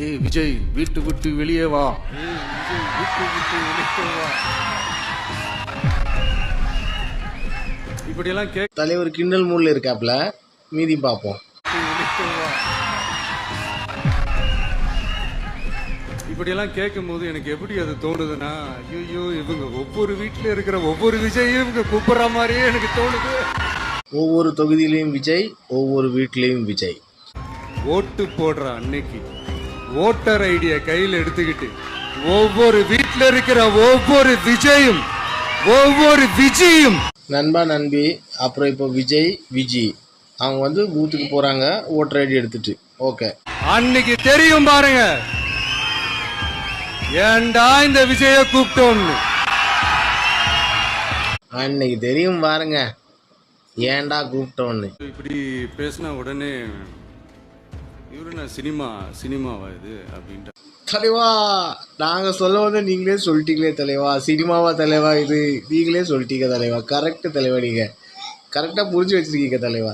ஏய் விஜய் வீட்டு விட்டு வெளியே வா. இப்படியெல்லாம் தலைவர் கிண்டல் மூட்ல இருக்காப்ல. மீதி பார்ப்போம். இப்படியெல்லாம் கேட்கும் போது எனக்கு எப்படி அது தோணுதுன்னா, ஐயோ இவங்க ஒவ்வொரு வீட்டுல இருக்கிற ஒவ்வொரு விஜயும் இவங்க கூப்பிடுற மாதிரியே எனக்கு தோணுது. ஒவ்வொரு தொகுதியிலையும் விஜய், ஒவ்வொரு வீட்லயும் விஜய். ஓட்டு போடுற அன்னைக்கு ஓட்டர் ஐடிய கையில் எடுத்துக்கிட்டு ஒவ்வொரு வீட்டுல இருக்கிற ஒவ்வொரு விஜயும் ஒவ்வொரு விஜயும் நண்பா நண்பி அப்புறம் இப்போ விஜய் விஜி அவங்க வந்து பூத்துக்கு போறாங்க ஓட்டர் ஐடி எடுத்துட்டு. ஓகே, அன்னைக்கு தெரியும் பாருங்க ஏண்டா இந்த விஜய கூப்பிட்டோம்னு. அன்னைக்கு தெரியும் பாருங்க ஏன்டா கூப்பிட்டோன்னு. இப்படி பேசினா உடனே இவரு நான் சினிமாவா இது அப்படின்ட்டு. தலைவா நாங்க சொல்ல வந்து நீங்களே சொல்லிட்டீங்களே தலைவா. சினிமாவா தலைவா இது? நீங்களே சொல்லிட்டீங்க தலைவா. கரெக்ட் தலைவா, நீங்க கரெக்டா புரிஞ்சு வச்சிருக்கீங்க தலைவா.